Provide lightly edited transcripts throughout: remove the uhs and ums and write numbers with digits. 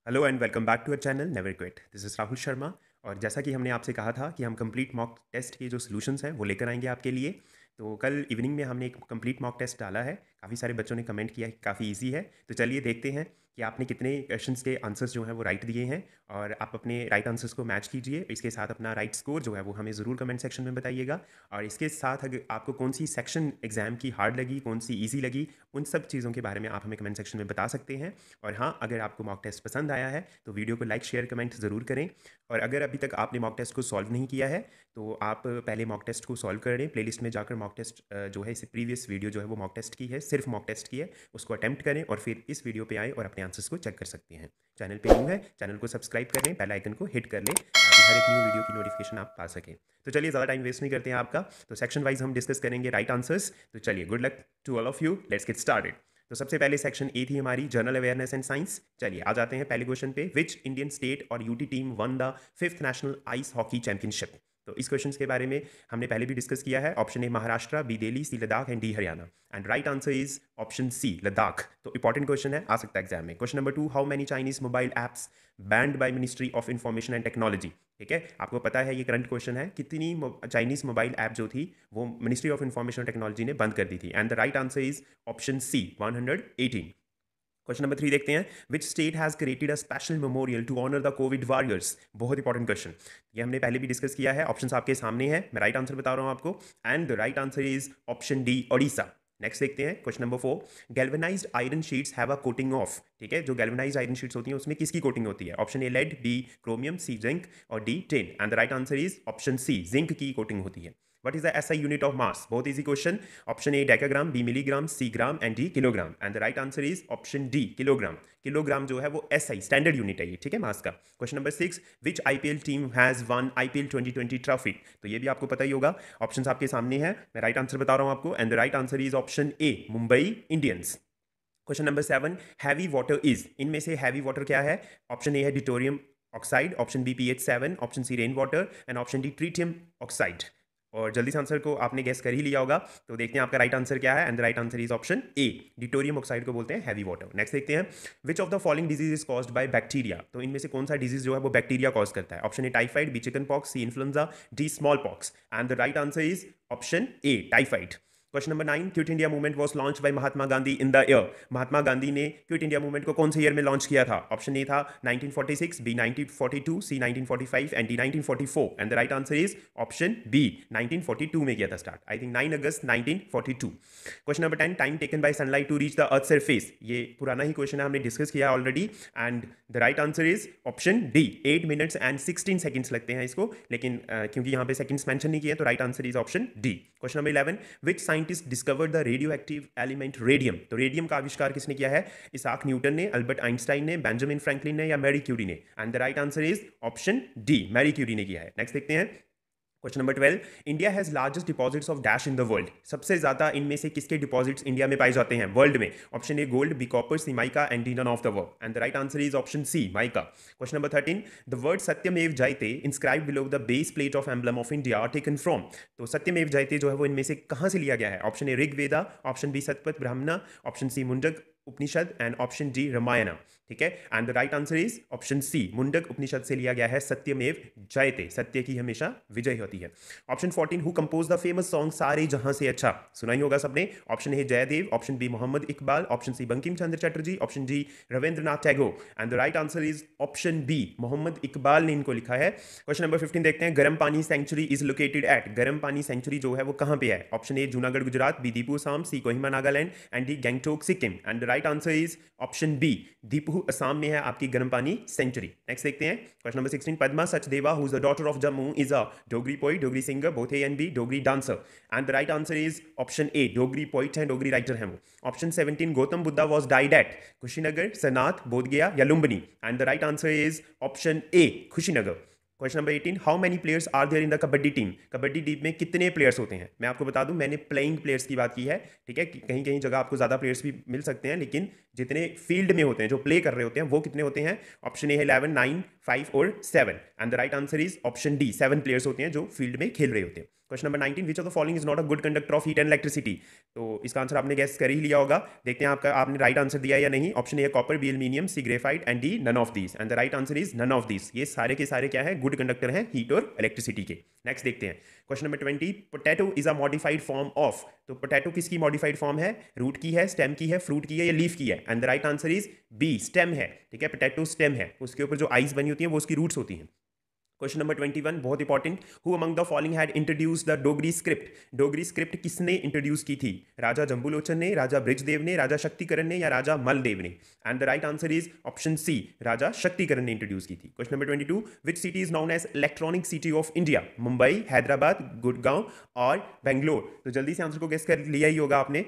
Hello and welcome back to our channel never quit. This is Rahul Sharma. और जैसा कि हमने आपसे कहा था कि हम कंप्लीट मॉक टेस्ट के जो सॉल्यूशंस हैं वो लेकर आएंगे आपके लिए। तो कल इवनिंग में हमने एक कंप्लीट मॉक टेस्ट डाला है। काफ़ी सारे बच्चों ने कमेंट किया है कि काफ़ी इजी है। तो चलिए देखते हैं कि आपने कितने क्वेश्चंस के आंसर्स जो हैं वो राइट दिए हैं। और आप अपने राइट आंसर्स को मैच कीजिए। इसके साथ अपना राइट स्कोर जो है वो हमें ज़रूर कमेंट सेक्शन में बताइएगा। और इसके साथ अगर आपको कौन सी सेक्शन एग्जाम की हार्ड लगी, कौन सी ईजी लगी, उन सब चीज़ों के बारे में आप हमें कमेंट सेक्शन में बता सकते हैं। और हाँ, अगर आपको मॉक टेस्ट पसंद आया है तो वीडियो को लाइक शेयर कमेंट ज़रूर करें। और अगर अभी तक आपने मॉक टेस्ट को सॉल्व नहीं किया है तो आप पहले मॉक टेस्ट को सॉल्व करें। प्लेलिस्ट में जाकर मॉक टेस्ट जो है इससे प्रीवियस वीडियो जो है वो मॉक टेस्ट की है, सिर्फ मॉक टेस्ट की है, उसको अटैम्प्ट करें और फिर इस वीडियो पे आए और अपने आंसर्स को चेक कर सकते हैं। चैनल पे न्यू है, चैनल को सब्सक्राइब कर लें, बेल आइकन को हिट कर लें ताकि हर एक न्यू वीडियो की नोटिफिकेशन आप पा सकें। तो चलिए ज़्यादा टाइम वेस्ट नहीं करते हैं आपका। तो सेक्शन वाइज हम डिस्कस करेंगे राइट आंसर्स। तो चलिए, good luck to all of you, let's get started. तो सबसे पहले सेक्शन ए थी हमारी जनरल अवेयरनेस एंड साइंस। चलिए आ जाते हैं पहले क्वेश्चन पे। विच इंडियन स्टेट और UT team one the 5th national ice hockey championship. तो इस क्वेश्चन के बारे में हमने पहले भी डिस्कस किया है। Option A Maharashtra, B Delhi, C Ladakh and D Haryana. And right answer is option C Ladakh. तो इंपॉर्टेंट क्वेश्चन है, आ सकता है एग्जाम में। Question number 2, how many Chinese mobile apps banned by ministry of information and technology. ठीक है, आपको पता है ये करंट क्वेश्चन है। कितनी चाइनीज मोबाइल ऐप जो थी वो मिनिस्ट्री ऑफ इंफॉर्मेशन टेक्नोलॉजी ने बंद कर दी थी। And the right answer is option C 118। Question number 3 देखते हैं। Which state has created a special memorial to honour the covid warriors. बहुत इंपॉर्टेंट क्वेश्चन, ये हमने पहले भी डिस्कस किया है। ऑप्शन आपके सामने है, मैं राइट आंसर बता रहा हूं आपको। And the right answer is option D Odisha. Next देखते हैं question number 4, galvanized iron sheets have a coating of. ठीक है, जो गैल्वेनाइज्ड आयरन शीट्स होती हैं उसमें किसकी कोटिंग होती है। Option A lead, B chromium, C zinc और D tin. And the right answer is option C zinc की कोटिंग होती है। What is the SI unit of mass? बहुत easy question. Option A decagram, B milligram, C gram and D kilogram. And the right answer is option D kilogram. Kilogram जो है वो SI standard unit है ये, ठीक है, मास का। Question number 6, which IPL team has one IPL 2020 trophy. तो ये भी आपको पता ही होगा। ऑप्शन आपके सामने है, मैं राइट आंसर बता रहा हूं आपको। And the right answer is option A Mumbai Indians. Question number 7, heavy water is. इनमें से हैवी वाटर क्या है। ऑप्शन ए है deuterium oxide, option B PH7, option C rain water and option D tritium oxide. और जल्दी से answer को आपने गेस कर ही लिया होगा। तो देखते हैं आपका राइट आंसर क्या है। And the right answer is option A deuterium oxide को बोलते हैं हैवी वाटर। नेक्स्ट देखते हैं, which of the following disease is caused by bacteria. तो इनमें से कौन सा डिजीज जो है वो बैक्टीरिया कॉज करता है। Option A typhoid, B chicken pox, C influenza, D small pox. And the right answer is option A typhoid. Question number 9, quit India movement was launched by Mahatma Gandhi in the year. Mahatma Gandhi ने quit India movement को कौन से year में launch किया था। Option A था 1946, B 1942, C 1945 and D 1944। And the right answer is option B 1942 में किया था स्टार्ट, आई थिंक 9 अगस्त 1942। Question number 10, time taken by sunlight to reach the earth surface. ये पुराना ही क्वेश्चन है, हमने डिस्कस किया already. And the right answer is option D 8 minutes and 16 seconds लगते हैं इसको, लेकिन क्योंकि यहाँ पे सेकंड्स मेंशन नहीं किए तो right answer is option D. Question number 11, which scientist discovered the radioactive element radium. तो रेडियम का आविष्कार किसने किया है। इसाक न्यूटन ने, अल्बर्ट आइंस्टाइन ने, बेंजामिन फ्रैंकलिन ने या मैरी क्यूरी ने। And the right answer is option D Marie Curie ने किया है। नेक्स्ट देखते हैं question number 12, India has largest deposits of dash in the world. सबसे ज्यादा इनमें से किसके डिपॉजिट्स इंडिया में पाए जाते हैं वर्ल्ड में। Option A gold, B copper, C mica and D none of the work. And the right answer is option C mica. Question number 13, the word Satyameva Jayate inscribe below the base plate of emblem of India are taken from. तो सत्यमेव जयते जो है वो इनमें से कहां से लिया गया है। Option A Rigveda, option B Shatapatha Brahmana, option C Mundaka Upanishad and option D Ramayana. ठीक है, and the right answer is option C Mundaka Upanishad से लिया गया है सत्यमेव जयते, सत्य की हमेशा विजय होती है। Option 14, who compose the famous song Saare Jahan Se Achha. सुना ही होगा सबने। Option A Jaidev, option B Mohammad Iqbal, option C Bankim Chandra Chatterjee, option G Rabindranath Tagore. And the right answer is option B Mohammad Iqbal ने इनको लिखा है। क्वेश्चन नंबर 15 देखते हैं, गर्म Pani sanctuary is located at. गर्म पानी सेंचुरी जो है वो कहां पे है। Option A Junagadh Gujarat, B Deepu Assam, C Kohima Nagaland and D Gangtok Sikkim. And the right answer is option B Deepu Assam में है आपकी गर्म पानी सेंचुरी। नेक्स्ट देखते हैं question number 16, Padma Sachdeva who is the daughter of Jammu is a Dogri poet, Dogri singer, both A and B, Dogri dancer. And the right answer is option A Dogri poet है, Dogri writer है वो। Option 17, Gautam Buddha was died at Kushinagar, Sarnath, Bodhgaya या Lumbini. And the right answer is option A Kushinagar. Question number 18, how many players are there in the kabaddi team. Kabaddi team में कितने players होते हैं। मैं आपको बता दूं, मैंने प्लेइंग प्लेयर्स की बात की है। ठीक है, कहीं कहीं जगह आपको ज़्यादा प्लेयर्स भी मिल सकते हैं, लेकिन जितने फील्ड में होते हैं, जो प्ले कर रहे होते हैं, वो कितने होते हैं। ऑप्शन ए है 11, 9, 5 और 7। And the right answer is option D 7 players होते हैं जो फील्ड में खेल रहे होते हैं। Question number 19, which of the following is not a good conductor of heat and electricity. तो इसका आंसर आपने गैस कर ही लिया होगा। देखते हैं आपने राइट आंसर दिया या नहीं। Option A copper, B aluminium, C graphite and D none of these. And the right answer is none of these. ये सारे के सारे क्या है, गुड कंडक्टर हैं हीट और इलेक्ट्रिसिटी के। नेक्स्ट देखते हैं question number 20, potato is a modified form of. तो पोटैटो किसकी मॉडिफाइड फॉर्म है? रूट की है, स्टेम की है, फ्रूट की है या लीफ की है? And the right answer is B, stem है। ठीक है, पोटैटो स्टेम है, उसके ऊपर जो आइस बनी होती है वो उसकी रूट्स होती हैं। क्वेश्चन नंबर 21 बहुत important, who among the following had introduce the Dogri script. Dogri script किसने इंट्रोड्यूस की थी? राजा जंबूलोचन ने, राजा बृजदेव ने, राजा शक्तिकरण ने या राजा मलदेव ने? And the right answer is option C, Raja Shaktikaran ने इंट्रोड्यूस की थी। Question number 22, which city is known as electronic city of India? Mumbai, Hyderabad, Gurgaon और बेंगलोर। तो जल्दी से आंसर को गेस कर लिया ही होगा आपने।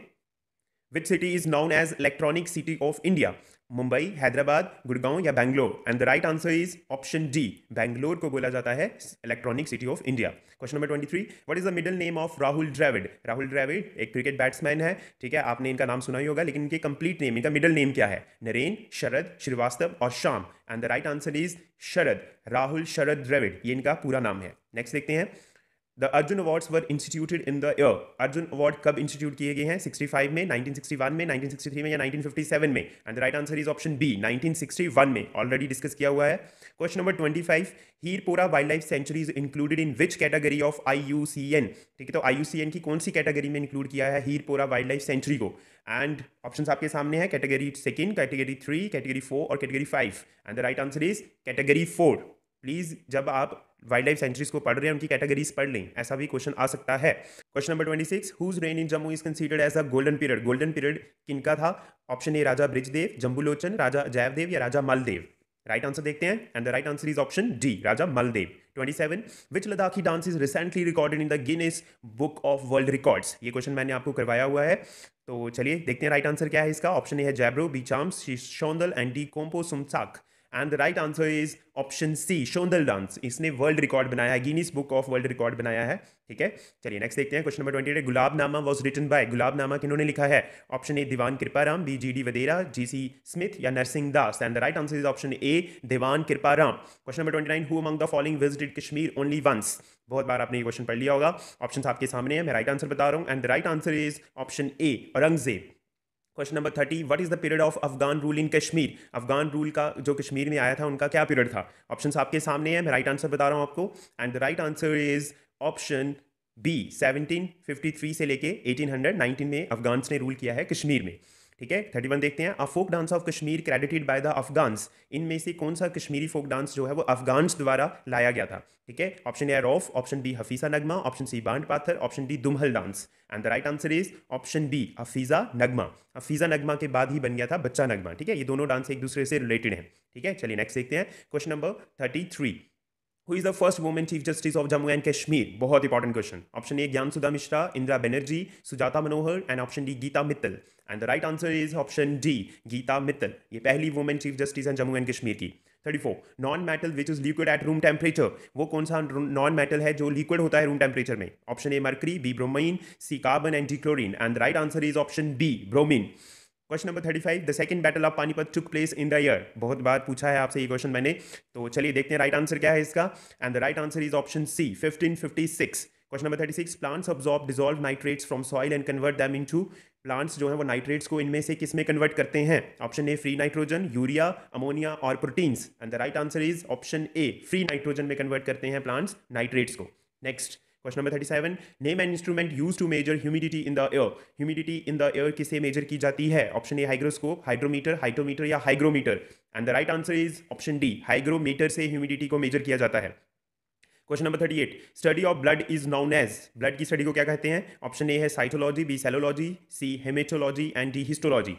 Which city is known as electronic city of India? Mumbai, Hyderabad, Gurgaon या Bangalore? And the right answer is option D, Bangalore को बोला जाता है electronic city of India. Question number 23, what is the middle name of Rahul Dravid? Rahul Dravid एक क्रिकेट बैट्समैन है, ठीक है, आपने इनका नाम सुना ही होगा, लेकिन इनके कंप्लीट नेम, इनका मिडिल नेम क्या है? नरेन, शरद, श्रीवास्तव और Shyam. And the right answer is Sharad, Rahul Sharad Dravid, ये इनका पूरा नाम है। नेक्स्ट देखते हैं, the Arjuna awards were instituted in the year. Arjuna award कब इंस्टीट्यूट किए गए हैं? 65 में, 1961 में, 1963 में या 1957 में? And the right answer is option B, 1961 में। ऑलरेडी डिस्कस किया हुआ है। Question number 25, Hirpora wildlife sanctuary is included in which category of IUCN? ठीक है, तो IUCN की कौन सी कैटेगरी में इंक्लूड किया है हीरपोरा वाइल्ड लाइफ सेंचुरी को? एंड ऑप्शंस आपके सामने है, कैटेगरी 2, कैटेगरी 3, कैटेगरी 4 और category 5। And the right answer is category 4। Please जब आप वाइल्ड लाइफ सेंचुरीज को पढ़ रहे हैं उनकी कैटेगरीज पढ़ लें, ऐसा भी क्वेश्चन आ सकता है। Question number 26, whose reign in Jammu is considered as a golden period? Golden period किनका था? ऑप्शन ए राजा बृजदेव, जंबूलोचन, राजा जयदेव या राजा मलदेव? राइट आंसर देखते हैं, and the right answer is option D, Raja Maldev. 27, which Ladakhi dance is recently recorded in the Guinness book of world records? ये question मैंने आपको करवाया हुआ है, तो चलिए देखते हैं राइट आंसर क्या है इसका। ऑप्शन ए है Jabro, B Chams, C Shondol and D Kompo Tsumtsak. And the right answer is option C, Shondol dance. इसने वर्ल्ड रिकॉर्ड बनाया है, Guinness book of world record बनाया है। ठीक है, चलिए नेक्स्ट देखते हैं question number 28, Gulabnama was written by. Gulabnama किन्होंने लिखा है? Option A Diwan Kirparam, B GD Vadera, GC Smith या Narsingh Das? And the right answer is option A, Diwan Kriparam. Question number 29, who among the following visited Kashmir only once? बहुत बार आपने ये क्वेश्चन पढ़ लिया होगा। ऑप्शन आपके सामने है, मैं राइट आंसर बता रहा हूँ, and the right answer is option A, Aurangzeb. Question number 30, what is the period of Afghan rule in Kashmir? Afghan rule का जो कश्मीर में आया था उनका क्या पीरियड था? ऑप्शंस आपके सामने है, मैं राइट आंसर बता रहा हूं आपको, and the right answer is option B, 1753 से लेके 1819 में अफगान्स ने रूल किया है कश्मीर में। ठीक है, 31 देखते हैं, a folk dance of Kashmir credited by the Afghans. इनमें से कौन सा कश्मीरी फोक डांस जो है वो अफगान्स द्वारा लाया गया था? ठीक है, option A Rauf, option B Hafiza Nagma, option C Band Pathar, option D Dumhal dance. And the right answer is option B, Hafiza Nagma. Hafiza Nagma के बाद ही बन गया था बच्चा नगमा। ठीक है, ये दोनों डांस एक दूसरे से रिलेटेड हैं। ठीक है, चलिए नेक्स्ट देखते हैं question number 33, who is the first women chief justice of Jammu and Kashmir? बहुत important question. Option A Gyan Sudha Mishra, Indira Banerjee, Sujata Manohar and option D Gita Mittal. And the right answer is option D, Gita Mittal. ये पहली वुमेन चीफ जस्टिस हैं जम्मू एंड कश्मीर की। 34, non metal which is liquid at room temperature? वो कौन सा non metal है जो लिक्विड होता है रूम टेम्परेचर में? Option A mercury, B bromine, C carbon and D chlorine. And the right answer is option B, bromine. Question number 35, the second battle of Panipat took place in the year? बहुत बार पूछा है आपसे ये question मैंने, तो चलिए देखते हैं राइट आंसर क्या है इसका। And the right answer is option C, 1556। Question number 36, plants absorb dissolve nitrates from soil and convert them into. Plants जो है वो नाइट्रेट्स को इनमें से किस में कन्वर्ट करते हैं? Option A free nitrogen, urea, ammonia और proteins. And the right answer is option A, free nitrogen में कन्वर्ट करते हैं प्लांट्स नाइट्रेट्स को। Next question number 37, name an instrument use to measure humidity in the air? Humidity in the air किससे measure की जाती है? Option A hygroscope, hydrometer, hyetometer या hygrometer. And the right answer is option D, hygrometer से humidity को major किया जाता है। Question number 38, study of blood is known as? Blood की स्टडी को क्या कहते हैं? ऑप्शन ए है cytology, B cellology, C haematology and D histology.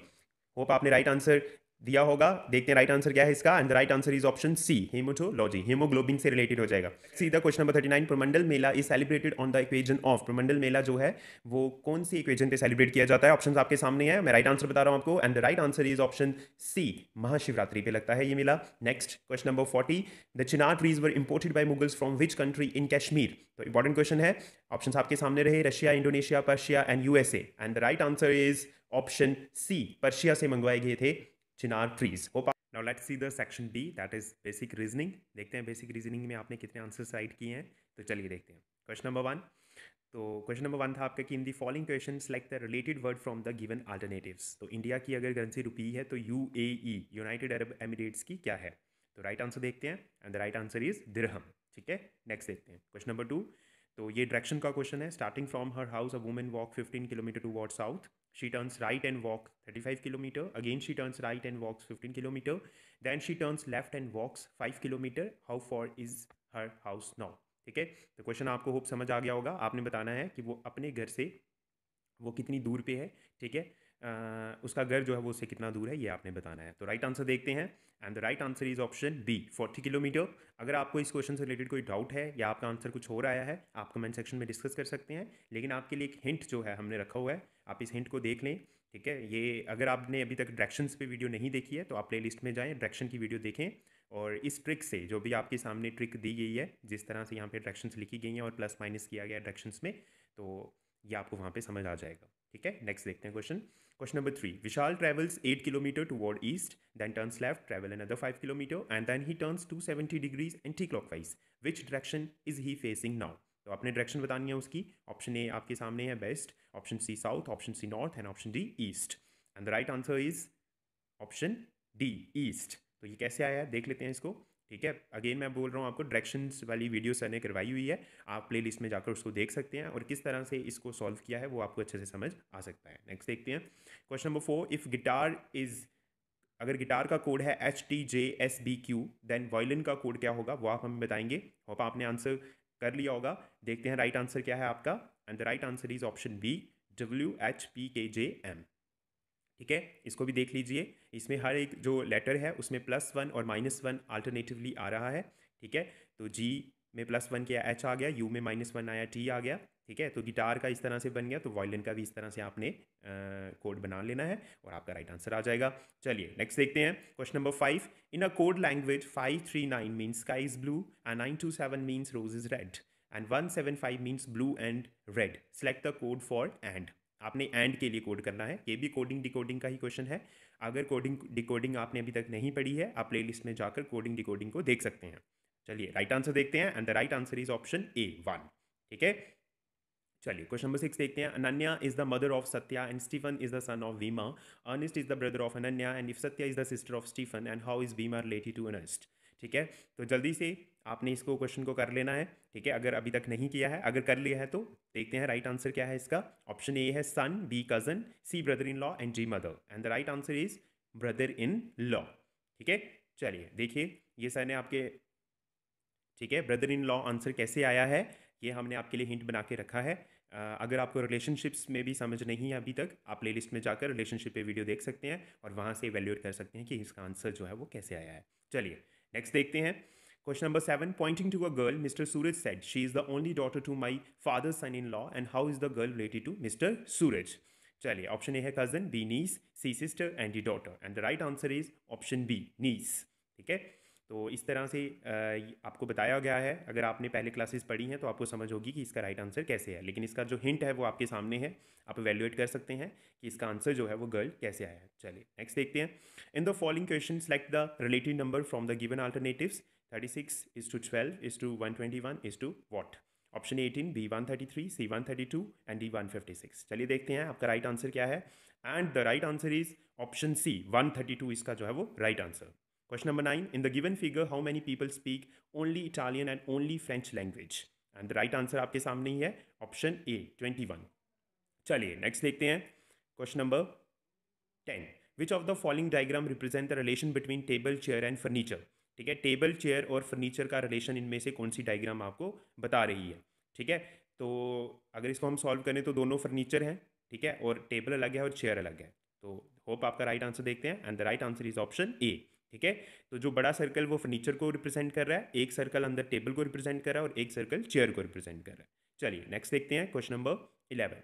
Hope आपने राइट आंसर दिया होगा। देखते हैं राइट आंसर क्या है इसका। And the right answer is option C, haematology, haemoglobin से रिलेटेड हो जाएगा। सीधा question number 39, Pramandal mela is celebrated on the occasion of? Pramandal मेला जो है वो कौन सी इक्वेजन पे सेलिब्रेट किया जाता है? ऑप्शंस आपके सामने है, मैं राइट आंसर बता रहा हूं आपको, and the right answer is option C, Mahashivratri पे लगता है ये मेला। Next question number 40, the chinar trees were imported by Mughals from which country in Kashmir? तो इंपॉर्टेंट क्वेश्चन है, ऑप्शंस आपके सामने रहे, Russia, Indonesia, Persia and USA। And the right answer is option C, Persia से मंगवाए गए थे chinar trees. Now let's see the section D, that is basic reasoning. देखते हैं बेसिक रीजनिंग में आपने कितने आंसर्स राइट किए हैं, तो चलिए देखते हैं। क्वेश्चन नंबर 1, तो क्वेश्चन नंबर 1 था आपका कि in the following question select the related word from the given alternatives. तो इंडिया की अगर करेंसी रुपी है तो यूएई, यूनाइटेड अरब एमिरेट्स की क्या है? तो राइट आंसर देखते हैं and the right answer is dirham. ठीक है, नेक्स्ट देखते हैं क्वेश्चन नंबर 2। तो ये डायरेक्शन का क्वेश्चन है। Starting from her house a woman walk 15 kilometre toward south, she turns right and walk 35 kilometre, again she turns right and walks 15 kilometre, then she turns left and walks 5 kilometre, how far is her house now? ठीक है, तो question आपको hope समझ आ गया होगा। आपने बताना है कि वो अपने घर से वो कितनी दूर पे है। ठीक है, उसका घर जो है वो उससे कितना दूर है ये आपने बताना है। तो राइट आंसर देखते हैं and the right answer is option B 40 kilometre. अगर आपको इस क्वेश्चन से रिलेटेड कोई डाउट है या आपका आंसर कुछ और आया है, आप कमेंट सेक्शन में डिस्कस कर सकते हैं। लेकिन आपके लिए एक हिंट जो है हमने रखा हुआ है, आप इस हिंट को देख लें। ठीक है, ये अगर आपने अभी तक डायरेक्शंस पे वीडियो नहीं देखी है तो आप प्लेलिस्ट में जाएं, डायरेक्शन की वीडियो देखें, और इस ट्रिक से जो भी आपके सामने ट्रिक दी गई है, जिस तरह से यहाँ पे डायरेक्शंस लिखी गई हैं और प्लस माइनस किया गया डायरेक्शंस में, तो ये आपको वहाँ पे समझ आ जाएगा। ठीक है, नेक्स्ट देखते हैं question. Question number 3, Vishal travels 8 kilometre toward east, then turns left, travel another 5 kilometre and then he turns 270 degrees anticlockwise, which direction is he facing now? तो आपने डायरेक्शन बतानी है उसकी। ऑप्शन ए आपके सामने है west, option C south, option C north and option D east. And the right answer is option D east. तो ये कैसे आया है देख लेते हैं इसको। ठीक है, अगेन मैं बोल रहा हूँ आपको, डायरेक्शंस वाली वीडियो सर ने करवाई हुई है, आप प्लेलिस्ट में जाकर उसको देख सकते हैं और किस तरह से इसको सॉल्व किया है वो आपको अच्छे से समझ आ सकता है। नेक्स्ट देखते हैं question number 4, if guitar is, अगर गिटार का कोड है HTJSBQ, देन वायलिन का कोड क्या होगा वो आप हमें बताएंगे। होप आपने आंसर कर लिया होगा। देखते हैं राइट आंसर क्या है आपका and the right answer is option B WHPKJM। ठीक है, इसको भी देख लीजिए। इसमें हर एक जो लेटर है उसमें +1 और -1 अल्टरनेटिवली आ रहा है। ठीक है, तो जी में +1 किया H आ गया, यू में -1 आया T आ गया। ठीक है, तो गिटार का इस तरह से बन गया, तो वायलिन का भी इस तरह से आपने कोड बना लेना है और आपका राइट आंसर आ जाएगा। चलिए नेक्स्ट देखते हैं question number 5, in a code language 539 means sky is blue and 927 means rose is red and 175 means blue and red, select the code for and. आपने एंड के लिए कोड करना है। ये भी कोडिंग डिकोडिंग का ही क्वेश्चन है। अगर कोडिंग डिकोडिंग आपने अभी तक नहीं पढ़ी है, आप प्लेलिस्ट में जाकर कोडिंग डिकोडिंग को देख सकते हैं। चलिए राइट आंसर देखते हैं and the right answer is option A 1। ठीक है, चलिए क्वेश्चन नंबर 6 देखते हैं। Ananya is the mother of Satya and Stephen is the son of Veema, Ernest is the brother of Ananya and if Satya is the sister of Stephen and how is Veema related to Ernest? ठीक है, तो जल्दी से आपने इसको क्वेश्चन को कर लेना है। ठीक है, अगर अभी तक नहीं किया है, अगर कर लिया है तो देखते हैं राइट आंसर क्या है इसका। ऑप्शन ए है son, B cousin, C brother in law and D mother and the right answer is brother in law. ठीक है, चलिए देखिए ये सर ने आपके, ठीक है, ब्रदर इन लॉ आंसर कैसे आया है ये हमने आपके लिए हिंट बना के रखा है। अगर आपको रिलेशनशिप्स में भी समझ नहीं है अभी तक, आप प्लेलिस्ट में जाकर रिलेशनशिप पे वीडियो देख सकते हैं और वहाँ से इवेल्युएट कर सकते हैं कि इसका आंसर जो है वो कैसे आया है। चलिए नेक्स्ट देखते हैं question number 7, pointing to a girl mister Suraj said she is the only daughter to my father son in law and how is the girl related to mister Suraj? चलिए ऑप्शन ए है cousin, B niece, C sister and D daughter and the right answer is option B niece. ठीक है, तो इस तरह से आपको बताया गया है। अगर आपने पहले क्लासेस पढ़ी हैं तो आपको समझ होगी कि इसका राइट आंसर कैसे है, लेकिन इसका जो हिंट है वो आपके सामने है, आप इवेल्युएट कर सकते हैं कि इसका आंसर जो है वो गर्ल कैसे आया है। चलिए नेक्स्ट देखते हैं। In the following question select the relative number from the given alternatives, 36:12:21:1 what? Option 18, B 133, C 132 and D 156। चलिए देखते हैं आपका राइट आंसर क्या है and the right answer is option C 132, इसका जो है वो right answer. Question number 9. In the given figure, how many people speak only Italian and only French language? And the right answer आपके सामने ही है, option ए 21। चलिए नेक्स्ट देखते हैं question number 10. Which of the following diagram represent the relation between table, chair and furniture? ठीक है, table, chair और furniture का रिलेशन इनमें से कौन सी डायग्राम आपको बता रही है? ठीक है, तो अगर इसको हम सॉल्व करें तो दोनों फर्नीचर हैं, ठीक है, और टेबल अलग है और चेयर अलग है। तो होप आपका राइट आंसर देखते हैं and the right answer is option ए। ठीक है, तो जो बड़ा सर्कल वो फर्नीचर को रिप्रेजेंट कर रहा है, एक सर्कल अंदर टेबल को रिप्रेजेंट कर रहा है और एक सर्कल चेयर को रिप्रेजेंट कर रहा है। चलिए नेक्स्ट देखते हैं question number 11।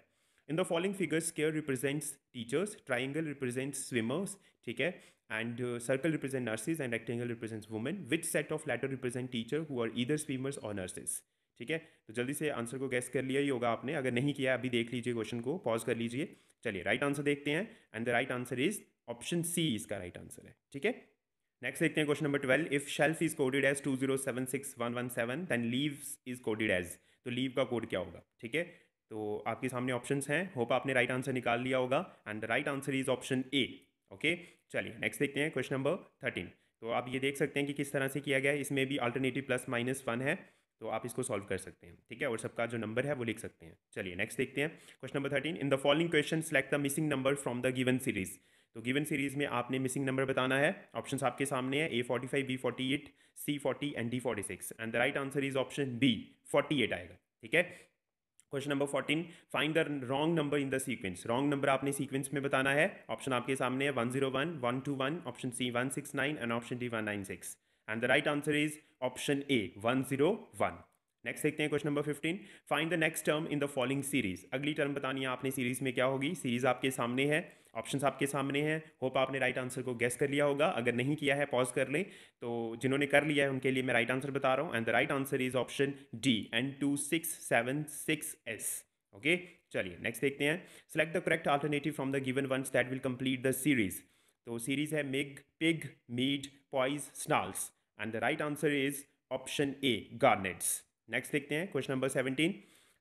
In the following figures square represents teachers, triangle represents swimmers, ठीक है, and circle represent nurses and rectangle represents women, which set of letter represent teacher who are either swimmers or nurses? ठीक है, तो जल्दी से answer को guess कर लिया ही होगा आपने, अगर नहीं किया अभी देख लीजिए क्वेश्चन को, पॉज कर लीजिए। चलिए राइट आंसर देखते हैं and the right answer is option C, इसका राइट आंसर है। ठीक है, नेक्स्ट देखते हैं question number 12। If shelf is coded as 2076117 then leaves is coded as, तो लीव का कोड क्या होगा? ठीक है, तो आपके सामने ऑप्शंस हैं, होप आपने राइट आंसर निकाल लिया होगा and the right answer is option A. Okay, चलिए नेक्स्ट देखते हैं क्वेश्चन नंबर 13। तो आप ये देख सकते हैं कि किस तरह से किया गया है, इसमें भी अल्टरनेटिव प्लस माइनस 1 है, तो आप इसको सॉल्व कर सकते हैं, ठीक है, और सबका जो नंबर है वो लिख सकते हैं। चलिए नेक्स्ट देखते हैं question number 13। In the following question select the missing number from the given series. तो गिवन सीरीज में आपने मिसिंग नंबर बताना है। ऑप्शंस आपके सामने है, A45, B48, C40 and D46 and the right answer is option B 48 आएगा, ठीक है। Question number 14, find the wrong number in the sequence. Wrong number आपने सीक्वेंस में बताना है। ऑप्शन आपके सामने है 101, 121, option C 169 and option D 196 and the right answer is option A 101। Next देखते हैं question number 15, find the next term in the following series. अगली टर्म बतानी है आपने सीरीज में क्या होगी। सीरीज आपके सामने है, ऑप्शंस आपके सामने हैं, होप आपने राइट आंसर को गेस कर लिया होगा। अगर नहीं किया है पॉज कर लें, तो जिन्होंने कर लिया है उनके लिए मैं राइट आंसर बता रहा हूँ and the right answer is option D N2676S। Okay, चलिए नेक्स्ट देखते हैं। Select the correct alternative from the given ones that will complete the series. तो सीरीज है mig, pig, mead, poise, snails and the right answer is option A garnets. Next देखते हैं question number 17,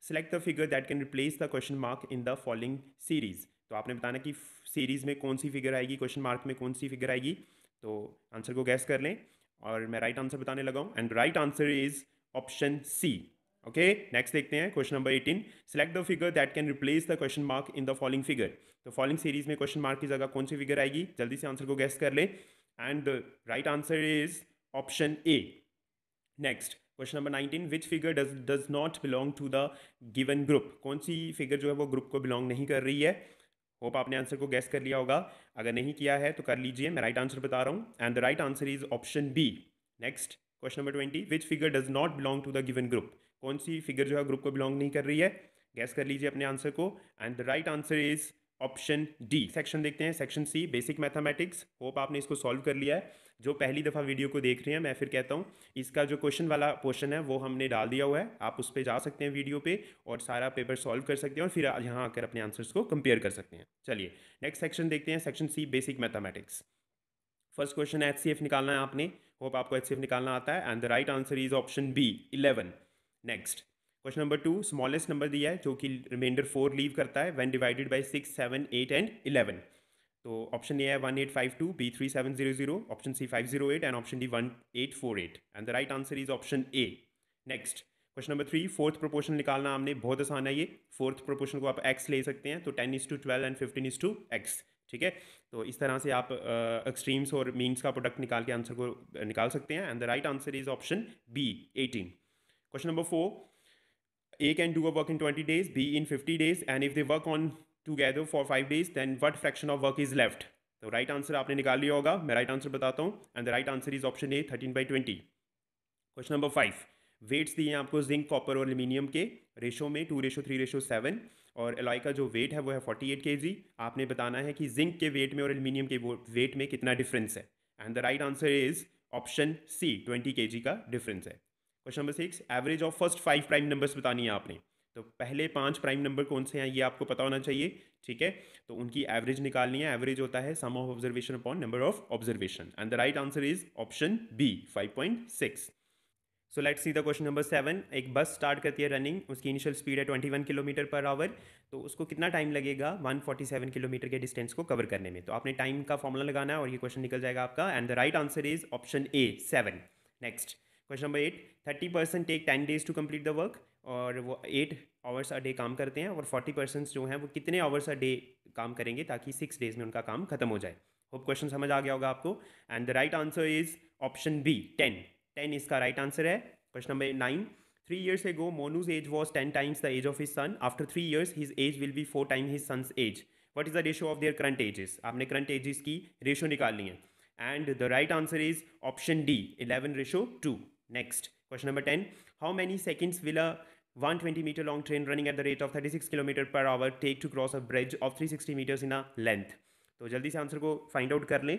select the figure that can replace the question mark in the following series. तो आपने बताना कि series में कौन सी फिगर आएगी, क्वेश्चन मार्क में कौन सी फिगर आएगी। तो आंसर को गैस कर लें और मैं राइट आंसर बताने लगा हूँ and right answer is option C. Okay, next देखते हैं question number 18, select the figure that can replace the question mark in the following figure. तो फॉलोइंग सीरीज में क्वेश्चन मार्क की जगह कौन सी फिगर आएगी, जल्दी से आंसर को गैस कर लें and right answer is option A. Next question number 19, which figure does not belong to the given group. कौन सी फिगर जो है वो ग्रुप को बिलोंग नहीं कर रही है। होप आपने आंसर को गैस कर लिया होगा, अगर नहीं किया है तो कर लीजिए, मैं राइट आंसर बता रहा हूँ and the right answer is option B. Next question number 20, which figure does not belong to the given group. कौन सी फिगर जो है ग्रुप को बिलोंग नहीं कर रही है, गैस कर लीजिए अपने आंसर को and the right answer is option D. Section देखते हैं, section C basic mathematics. Hope आपने इसको सॉल्व कर लिया है। जो पहली दफ़ा वीडियो को देख रहे हैं, मैं फिर कहता हूँ इसका जो क्वेश्चन वाला पोर्शन है वो हमने डाल दिया हुआ है, आप उस पर जा सकते हैं वीडियो पे और सारा पेपर सॉल्व कर सकते हैं और फिर यहाँ आकर अपने आंसर्स को कंपेयर कर सकते हैं। चलिए नेक्स्ट सेक्शन देखते हैं, section C basic mathematics. First question HCF निकालना है आपने, होप आपको HCF निकालना आता है and the right answer is option B 11। Next question number 2, smallest number दिया है जो कि रिमाइंडर 4 लीव करता है व्हेन डिवाइडेड बाय 6, 7, 8 एंड 11। तो ऑप्शन ए है 1852, B 3700, option C 508 and option D 1848 and the right answer is option A. Next question number 3, fourth proportion निकालना हमने, बहुत आसान है ये। फोर्थ प्रोपोर्शन को आप x ले सकते हैं, तो 10:12 एंड 15:x, ठीक है। तो इस तरह से आप एक्सट्रीम्स और मीन्स का प्रोडक्ट निकाल के आंसर को निकाल सकते हैं and the right answer is option B 18। Question number 4, A can do a work in 20 days, B in 50 days and if they work on together for 5 days then what fraction of work is left। तो right answer आपने निकाल लिया होगा, मैं right answer बताता हूँ and the right answer is option A 13/20। Question number 5, weights दिए हैं आपको जिंक, कॉपर और एल्यूमिनियम के रेशो में 2:3:7 और एलॉय का जो वेट है वो है 48 kg। आपने बताना है कि जिंक के वेट में और एल्यूमिनियम के वेट में कितना डिफरेंस है and the right answer is option C 20 kg का डिफरेंस है। Question number 6, average of first 5 prime numbers बतानी है आपने। तो पहले 5 प्राइम नंबर कौन से हैं ये आपको पता होना चाहिए, ठीक है। तो उनकी एवरेज निकालनी है, एवरेज होता है sum of observation upon number of observation and the right answer is option B 5.6। So let's see the question number 7, एक बस स्टार्ट करती है रनिंग, उसकी इनिशियल स्पीड है 21 किलोमीटर पर आवर, तो उसको कितना टाइम लगेगा 147 किलोमीटर के डिस्टेंस को कवर करने में। तो आपने टाइम का फॉर्मूला लगाना है और ये क्वेश्चन निकल जाएगा आपका and the right answer is option A 7। Next question number 8, 30% take 10 days to complete the work, और वो 8 आवर्स अ डे काम करते हैं और 40% जो हैं वो कितने आवर्स अ डे काम करेंगे ताकि 6 days में उनका काम खत्म हो जाए। होप क्वेश्चन समझ आ गया होगा आपको and the right answer is option B 10 इसका राइट आंसर है। Question number 9, 3 years ago Monu's age was 10 times the age of his son. After 3 years his age will be 4 times his son's age. What is the ratio of their current ages? आपने current ages की ratio निकालनी है and the right answer is option D 11:2। Next question number 10, how many seconds will a 120-meter long train running at the rate of 36 km per hour take to cross a bridge of 360 meters in a length? तो जल्दी से answer को find out कर लें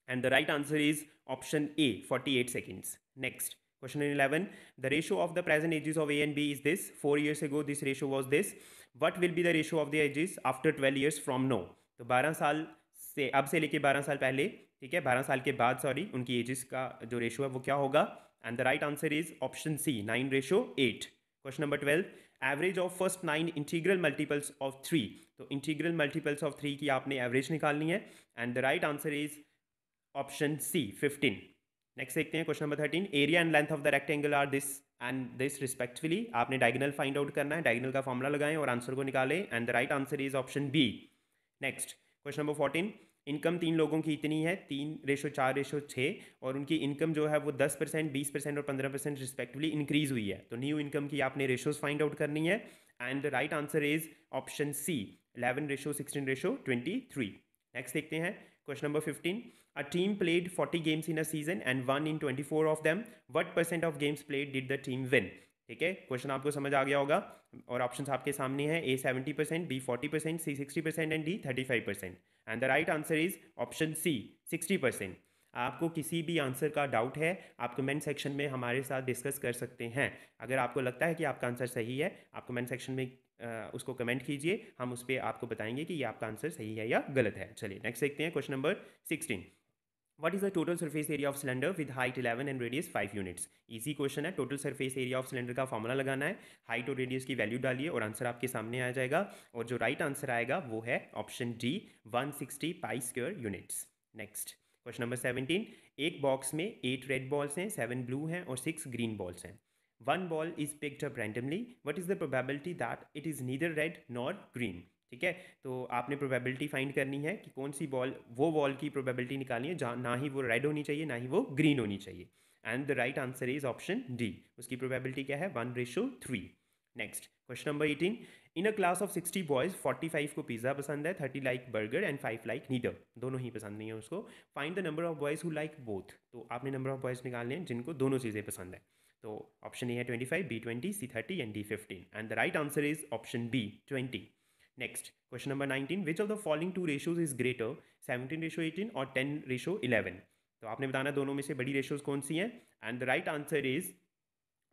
and the right answer is option A 48 seconds. Next question 11, the ratio of the present ages of A and B is this. 4 years ago this ratio was this. What will be the ratio of the ages after 12 years from now? तो 12 साल से अब से लेके 12 साल पहले, ठीक है, 12 साल के बाद सॉरी, उनकी एजेस का जो रेशो है वो क्या होगा and the right answer is option C 9:8। Question number 12, average of first 9 integral multiples of 3। तो इंटीग्रल मल्टीपल्स ऑफ 3 की आपने एवरेज निकालनी है and the right answer is option C 15। Next देखते हैं question number 13। Area and length of the rectangle are this and this respectively. आपने diagonal find out करना है, डायगोनल का फॉर्मूला लगाएं और आंसर को निकालें and the right answer is option B. Next question number 14। Income 3 लोगों की इतनी है 3:4:6 और उनकी इनकम जो है वो 10%, 20% और 15% रिस्पेक्टिवली इंक्रीज हुई है। तो न्यू इनकम की आपने रेशोज फाइंड आउट करनी है and the right answer is option C 11:16:23। Next देखते हैं question number 15। A team played 40 games in a season and won in 24 of them. What percent of games played did the team win? ठीक है, question आपको समझ आ गया होगा और options आपके सामने हैं। A 70%, B 40%, C 60% and D 35%। And the right answer is option C 60%। आपको किसी भी आंसर का डाउट है आप कमेंट सेक्शन में हमारे साथ डिस्कस कर सकते हैं। अगर आपको लगता है कि आपका आंसर सही है आप कमेंट सेक्शन में उसको कमेंट कीजिए, हम उस पर आपको बताएंगे कि ये आपका आंसर सही है या गलत है। चलिए नेक्स्ट देखते हैं question number 16। What is the total surface area of cylinder with height 11 and radius 5 units? Easy question है। Total surface area of cylinder का फॉर्मूला लगाना है, हाइट और रेडियस की वैल्यू डालिए और आंसर आपके सामने आ जाएगा। और जो राइट आंसर आएगा वो है option D 160 pi square units. Next question number 17। एक बॉक्स में 8 रेड बॉल्स हैं, 7 ब्लू हैं और 6 ग्रीन बॉल्स हैं। One ball is picked up randomly, what is the probability that it is neither red nor green? ठीक है, तो आपने प्रोबेबिलिटी फाइंड करनी है कि कौन सी बॉल, वो बॉल की प्रोबेबिलिटी निकालनी है जहाँ ना ही वो रेड होनी चाहिए ना ही वो ग्रीन होनी चाहिए and the right answer is option D. उसकी प्रोबेबिलिटी क्या है 1:3। Next question number 18। In a class of 60 boys 45 को पिज्जा पसंद है, 30 like burger and 5 like neither. दोनों ही पसंद नहीं है उसको। Find the number of boys who like both. तो आपने नंबर ऑफ बॉयज निकालने हैं जिनको दोनों चीज़ें पसंद है। तो ऑप्शन ए है 25, B 20, C 30 and D 15 and the right answer is option B 20। Next question number 19। Which of the following two ratios is greater 17:18 और 10:11? तो आपने बताना दोनों में से बड़ी रेशियोज कौन सी हैं and the right answer is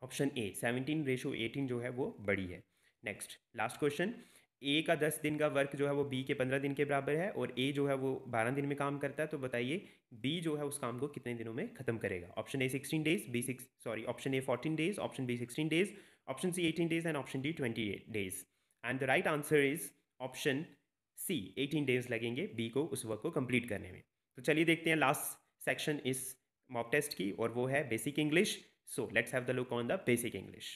option ए 17:18 जो है वो बड़ी है। Next last question. ए का 10 दिन का वर्क जो है वो बी के 15 दिन के बराबर है और ए जो है वो 12 दिन में काम करता है। तो बताइए बी जो है उस काम को कितने दिनों में खत्म करेगा? Option A 16 days, option A 14 days, option B 16 days, option C 18 days and option D 28 days and the right answer is option C 18 days लगेंगे बी को उस वर्क को कंप्लीट करने में। तो चलिए देखते हैं लास्ट सेक्शन इस मॉक टेस्ट की और वो है basic English. So let's have the look on the basic English.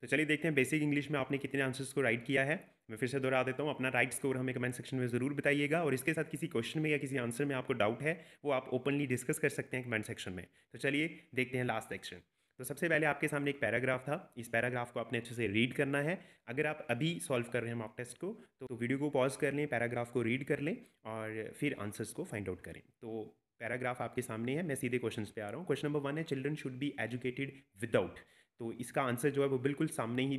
तो चलिए देखते हैं बेसिक इंग्लिश में आपने कितने आंसर्स को राइट किया है। मैं फिर से दोहरा देता हूँ, अपना राइट स्कोर हमें कमेंट सेक्शन में ज़रूर बताइएगा और इसके साथ किसी क्वेश्चन में या किसी आंसर में आपको डाउट है वो आप ओपनली डिस्कस कर सकते हैं कमेंट सेक्शन में। तो चलिए देखते हैं लास्ट सेक्शन। तो सबसे पहले आपके सामने एक पैराग्राफ था, इस पैराग्राफ को आपने अच्छे से रीड करना है। अगर आप अभी सॉल्व कर रहे हैं मॉक टेस्ट को तो वीडियो को पॉज कर लें, पैराग्राफ को रीड कर लें और फिर आंसर्स को फाइंड आउट करें। तो पैराग्राफ आपके सामने है, मैं सीधे क्वेश्चंस पे आ रहा हूँ। क्वेश्चन नंबर 1 है children should be educated without. तो इसका आंसर जो है वो बिल्कुल सामने ही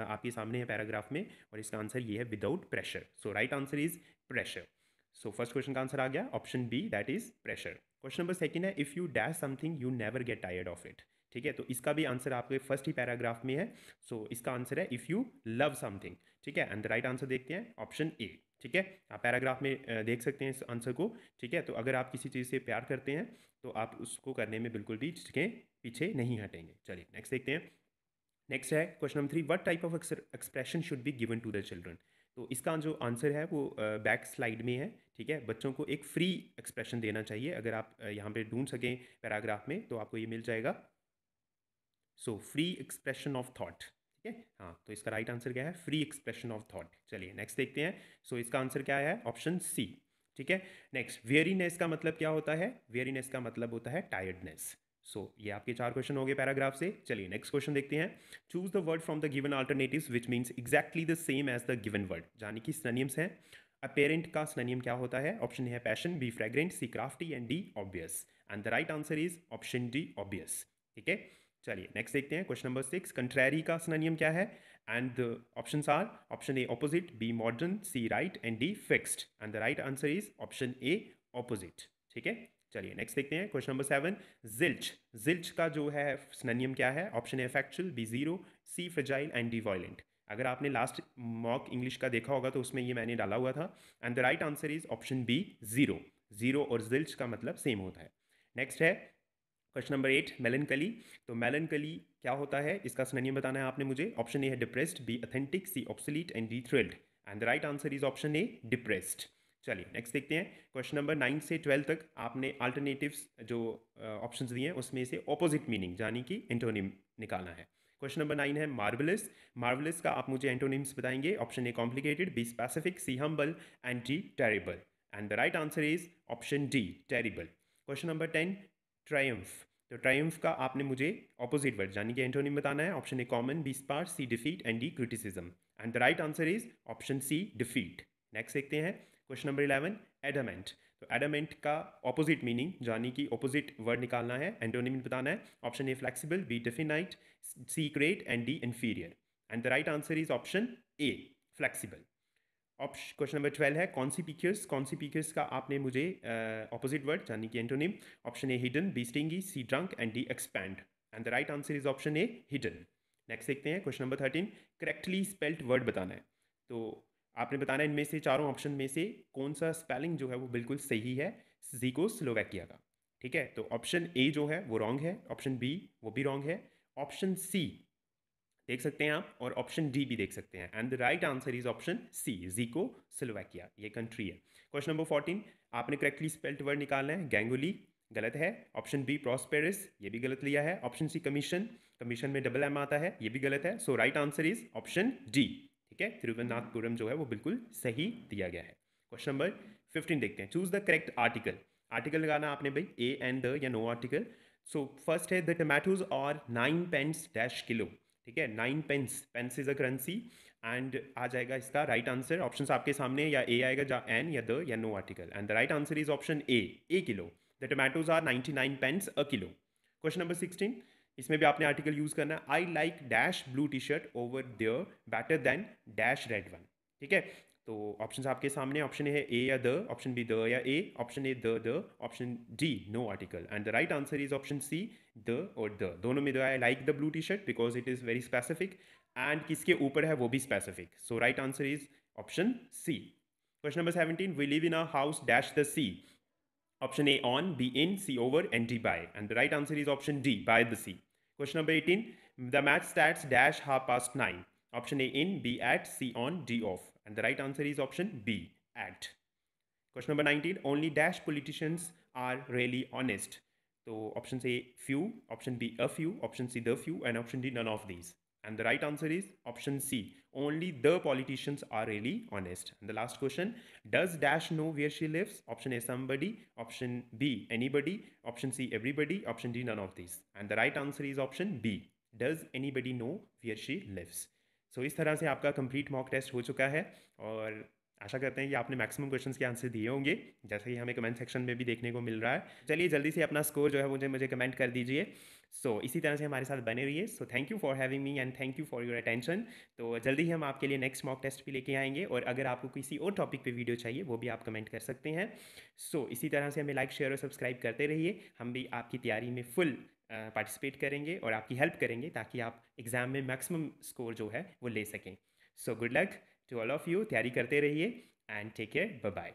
आपके सामने है पैराग्राफ में और इसका आंसर ये है without pressure. So right answer is pressure. So first question का आंसर आ गया option B that is pressure. Question number 2 है if you dash something you never get tired of it. ठीक है, तो इसका भी आंसर आपके फर्स्ट ही पैराग्राफ में है। सो इसका आंसर है इफ़ यू लव समथिंग। ठीक है, एंड द राइट आंसर देखते हैं ऑप्शन ए। ठीक है, आप पैराग्राफ में देख सकते हैं इस आंसर को। ठीक है, तो अगर आप किसी चीज़ से प्यार करते हैं तो आप उसको करने में बिल्कुल भी पीछे नहीं हटेंगे। चलिए नेक्स्ट देखते हैं। नेक्स्ट है question number 3 what type of expression should be given to the children. तो इसका जो आंसर है वो बैक स्लाइड में है। ठीक है, बच्चों को एक फ्री एक्सप्रेशन देना चाहिए। अगर आप यहाँ पे ढूंढ सकें पैराग्राफ में तो आपको ये मिल जाएगा। So free expression of thought. ठीक है, हाँ, तो इसका राइट आंसर क्या है फ्री एक्सप्रेशन ऑफ थॉट। चलिए नेक्स्ट देखते हैं। सो इसका आंसर क्या है ऑप्शन सी। ठीक है, नेक्स्ट वेरीनेस का मतलब क्या होता है? वेरीनेस का मतलब होता है टायर्डनेस। सो ये आपके 4 क्वेश्चन हो गए पैराग्राफ से। चलिए नेक्स्ट क्वेश्चन देखते हैं। Choose the word from the given alternatives which means exactly the same as the given word. यानी कि सिनोनिम्स हैं। अपेरेंट का सिनोनिम क्या होता है? ऑप्शन ए है passion, B fragrant, C crafty and D obvious and the right answer is option D obvious. ठीक है, चलिए नेक्स्ट देखते हैं क्वेश्चन नंबर 6 कंट्रैरी का सिनोनिम क्या है and options are option A opposite, B modern, C right and D fixed and the right answer is option A opposite. ठीक है, चलिए नेक्स्ट देखते हैं क्वेश्चन नंबर 7 जिल्च। जिल्च का जो है सिनोनिम क्या है? Option A factual, B zero, C fragile and D violent. अगर आपने लास्ट मॉक इंग्लिश का देखा होगा तो उसमें ये मैंने डाला हुआ था and the right answer is option B zero. Zero और जिल्च का मतलब सेम होता है। नेक्स्ट है क्वेश्चन नंबर 8 मेलनकली। तो मेलनकली क्या होता है, इसका सिनोनिम बताना है आपने मुझे। ऑप्शन ए है depressed, B authentic, C obsolete and D thrilled. And the right answer is option A depressed. चलिए नेक्स्ट देखते हैं। क्वेश्चन नंबर 9 से 12 तक आपने अल्टरनेटिव्स जो ऑप्शंस दिए हैं उसमें से ऑपोजिट मीनिंग यानी कि एंटोनिम निकालना है। क्वेश्चन नंबर 9 है मार्वलस। मार्वलस का आप मुझे एंटोनिम्स बताएंगे। Option A complicated, B specific, C humble and D terrible. And the right answer is option D terrible. Question number 10 triumph. तो ट्रायम्फ का आपने मुझे ऑपोजिट वर्ड यानी कि एंटोनिम बताना है। Option A common, B sparse, C defeat and D criticism. And the right answer is option C defeat. Next देखते हैं क्वेश्चन नंबर 11 एडामेंट। तो एडामेंट का ऑपोजिट मीनिंग यानी कि ऑपोजिट वर्ड निकालना है, एंटोनिम बताना है। Option A flexible, B definite, C great and D inferior. And the right answer is option A flexible. Question number 12 है कॉन्सिपिक्यूस। कॉन्सिपिक्यूस का आपने मुझे ऑपोजिट वर्ड यानी कि antonym. Option A hidden, B stingy, C drunk and D expand. And the right answer is option A hidden. Next देखते हैं question number 13 correctly spelled word बताना है। तो आपने बताना है इनमें से चारों ऑप्शन में से कौन सा स्पेलिंग जो है वो बिल्कुल सही है ज़ीकोस्लोवाकिया का। ठीक है, तो ऑप्शन ए जो है वो रॉन्ग है, ऑप्शन बी वो भी रॉन्ग है, ऑप्शन सी देख सकते हैं आप, और ऑप्शन डी भी देख सकते हैं। And the right answer is option C Czechoslovakia, ये कंट्री है। क्वेश्चन नंबर 14 आपने करेक्टली स्पेल्ड वर्ड निकालना है। गैंगुली गलत है। ऑप्शन बी प्रॉस्पेरस, ये भी गलत लिया है। ऑप्शन सी कमीशन, कमीशन में डबल एम आता है, ये भी गलत है। So right answer is option D. ठीक है, तिरुवनंतपुरम जो है वो बिल्कुल सही दिया गया है। क्वेश्चन नंबर 15 देखते हैं। Choose the correct article. Article लगाना आपने भाई ए एंड द या नो आर्टिकल। सो फर्स्ट है द टमाटोज और 9 पेंस डैश किलो। ठीक है, 9 pence, pence is a currency. And आ जाएगा इसका राइट आंसर। ऑप्शन आपके सामने, या ए आएगा या एन या द या no article. And the right answer is option A kilo. The tomatoes are 99 pence a kilo. Question number 16 इसमें भी आपने आर्टिकल यूज करना है। I like dash blue T shirt over there better than dash red one. ठीक है, तो option आपके सामने। ऑप्शन ए है ए या द, ऑप्शन बी द या A, option A the, option D no article. And the right answer is option C the और the, दोनों में the. I like the blue T shirt because it is very specific, and किसके ऊपर है वो भी specific. So right answer is option C. Question number 17 we live in a house dash the sea. Option A on, B in, C over, and D by. And the right answer is option D, by the sea. Question number 18. The match starts dash 9:30. Option A in, B at, C on, D off. And the right answer is option B, at. Question number 19. Only dash politicians are really honest. So option A few, option B a few, option C the few, and option D none of these. And the right answer is option C. Only the politicians are really honest. And the last question. Does dash know where she lives? Option A somebody, option B anybody, option C everybody, option D none of these. And the right answer is option B. Does anybody know where she lives? So इस तरह से आपका complete mock test हो चुका है, और आशा करते हैं कि आपने मैक्सिमम क्वेश्चंस के आंसर दिए होंगे, जैसे कि हमें कमेंट सेक्शन में भी देखने को मिल रहा है। चलिए जल्दी से अपना स्कोर जो है मुझे कमेंट कर दीजिए। सो इसी तरह से हमारे साथ बने रहिए। So thank you for having me and thank you for your attention. तो जल्दी ही हम आपके लिए नेक्स्ट मॉक टेस्ट भी लेके आएंगे, और अगर आपको किसी और टॉपिक पे वीडियो चाहिए वो भी आप कमेंट कर सकते हैं। सो इसी तरह से हमें लाइक शेयर और सब्सक्राइब करते रहिए। हम भी आपकी तैयारी में फुल पार्टिसिपेट करेंगे और आपकी हेल्प करेंगे ताकि आप एग्ज़ाम में मैक्सिमम स्कोर जो है वो ले सकें। So good luck to all of you. तैयारी करते रहिए and take care, bye bye.